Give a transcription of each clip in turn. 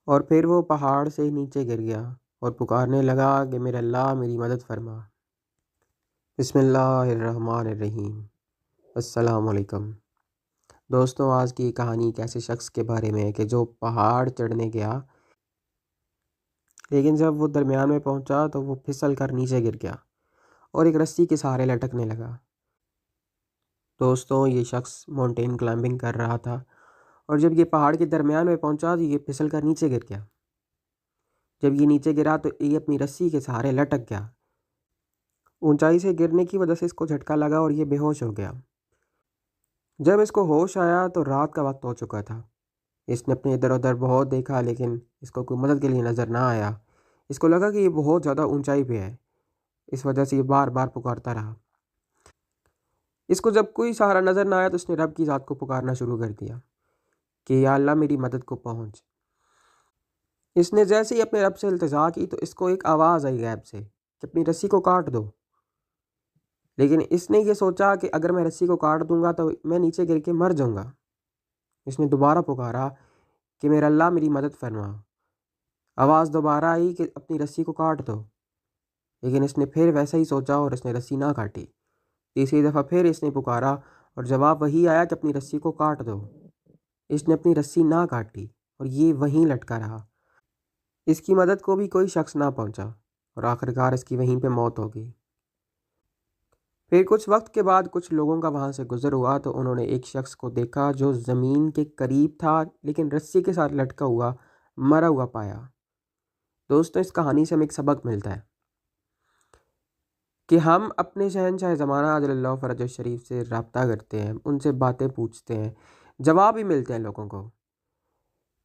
اور پھر وہ پہاڑ سے نیچے گر گیا اور پکارنے لگا کہ میرے اللہ میری مدد فرما۔ بسم اللہ الرحمن الرحیم۔ السلام علیکم دوستوں، آج کی کہانی ایک ایسے شخص کے بارے میں ہے کہ جو پہاڑ چڑھنے گیا، لیکن جب وہ درمیان میں پہنچا تو وہ پھسل کر نیچے گر گیا اور ایک رسی کے سہارے لٹکنے لگا۔ دوستوں، یہ شخص ماؤنٹین کلائمبنگ کر رہا تھا اور جب یہ پہاڑ کے درمیان میں پہنچا تو یہ پھسل کر نیچے گر گیا۔ جب یہ نیچے گرا تو یہ اپنی رسی کے سہارے لٹک گیا۔ اونچائی سے گرنے کی وجہ سے اس کو جھٹکا لگا اور یہ بے ہوش ہو گیا۔ جب اس کو ہوش آیا تو رات کا وقت ہو چکا تھا۔ اس نے اپنے ادھر ادھر بہت دیکھا لیکن اس کو کوئی مدد کے لیے نظر نہ آیا۔ اس کو لگا کہ یہ بہت زیادہ اونچائی پہ ہے، اس وجہ سے یہ بار بار پکارتا رہا۔ اس کو جب کوئی سہارا نظر نہ آیا تو اس نے رب کی ذات کو پکارنا شروع کر دیا کہ یا اللہ میری مدد کو پہنچ۔ اس نے جیسے ہی اپنے رب سے التجا کی تو اس کو ایک آواز آئی غیب سے کہ اپنی رسی کو کاٹ دو، لیکن اس نے یہ سوچا کہ اگر میں رسی کو کاٹ دوں گا تو میں نیچے گر کے مر جاؤں گا۔ اس نے دوبارہ پکارا کہ میرا اللہ میری مدد فرما۔ آواز دوبارہ آئی کہ اپنی رسی کو کاٹ دو، لیکن اس نے پھر ویسا ہی سوچا اور اس نے رسی نہ کاٹی۔ تیسری دفعہ پھر اس نے پکارا اور جواب وہی آیا کہ اپنی رسی کو کاٹ دو۔ اس نے اپنی رسی نہ کاٹی اور یہ وہیں لٹکا رہا۔ اس کی مدد کو بھی کوئی شخص نہ پہنچا اور آخرکار اس کی وہیں پہ موت ہو گئی۔ پھر کچھ وقت کے بعد کچھ لوگوں کا وہاں سے گزر ہوا تو انہوں نے ایک شخص کو دیکھا جو زمین کے قریب تھا لیکن رسی کے ساتھ لٹکا ہوا مرا ہوا پایا۔ دوستوں، اس کہانی سے ہمیں ایک سبق ملتا ہے کہ ہم اپنے شہنشاہ زمانہ عجل اللہ فرج الشریف سے رابطہ کرتے ہیں، ان سے باتیں پوچھتے ہیں، جواب بھی ملتے ہیں لوگوں کو،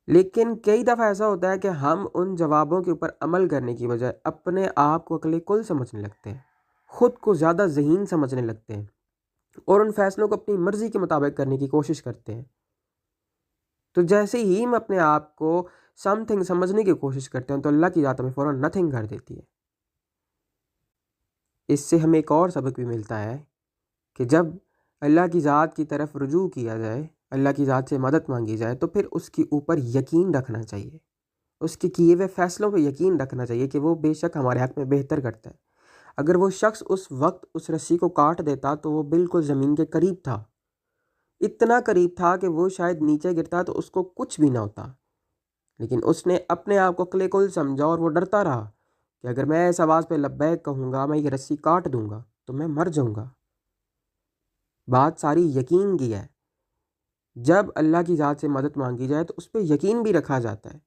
لیکن کئی دفعہ ایسا ہوتا ہے کہ ہم ان جوابوں کے اوپر عمل کرنے کی بجائے اپنے آپ کو عقل کل سمجھنے لگتے ہیں، خود کو زیادہ ذہین سمجھنے لگتے ہیں اور ان فیصلوں کو اپنی مرضی کے مطابق کرنے کی کوشش کرتے ہیں۔ تو جیسے ہی ہم اپنے آپ کو سم تھنگ سمجھنے کی کوشش کرتے ہیں تو اللہ کی ذات ہمیں فوراً نتھنگ کر دیتی ہے۔ اس سے ہمیں ایک اور سبق بھی ملتا ہے کہ جب اللہ کی ذات کی طرف رجوع کیا جائے، اللہ کی ذات سے مدد مانگی جائے تو پھر اس کے اوپر یقین رکھنا چاہیے، اس کے کیے ہوئے فیصلوں پہ یقین رکھنا چاہیے کہ وہ بے شک ہمارے حق میں بہتر کرتا ہے۔ اگر وہ شخص اس وقت اس رسی کو کاٹ دیتا تو وہ بالکل زمین کے قریب تھا، اتنا قریب تھا کہ وہ شاید نیچے گرتا تو اس کو کچھ بھی نہ ہوتا، لیکن اس نے اپنے آپ کو عقل کل سمجھا اور وہ ڈرتا رہا کہ اگر میں اس آواز پہ لبیک کہوں گا، میں یہ رسی کاٹ دوں گا تو میں مر جاؤں گا۔ بات ساری یقین کی ہے۔ جب اللہ کی ذات سے مدد مانگی جائے تو اس پہ یقین بھی رکھا جاتا ہے۔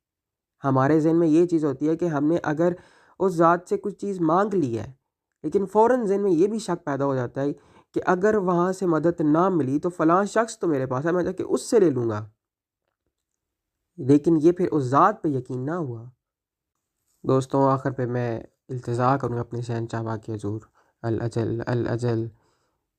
ہمارے ذہن میں یہ چیز ہوتی ہے کہ ہم نے اگر اس ذات سے کچھ چیز مانگ لی ہے، لیکن فوراً ذہن میں یہ بھی شک پیدا ہو جاتا ہے کہ اگر وہاں سے مدد نہ ملی تو فلاں شخص تو میرے پاس ہے، میں جا کے اس سے لے لوں گا، لیکن یہ پھر اس ذات پہ یقین نہ ہوا۔ دوستوں، آخر پہ میں التجا کروں اپنے شہنشاہ باقی حضور الاجل الاجل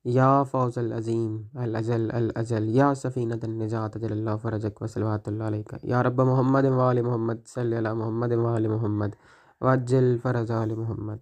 یا فوز العظیم الاجل الاجل یا سفینۃ النجات اجل اللہ فرجک وصلوات اللہ علیہ یا رب محمد و آل محمد صلی علی محمد و آل محمد وعجل فرج آل محمد۔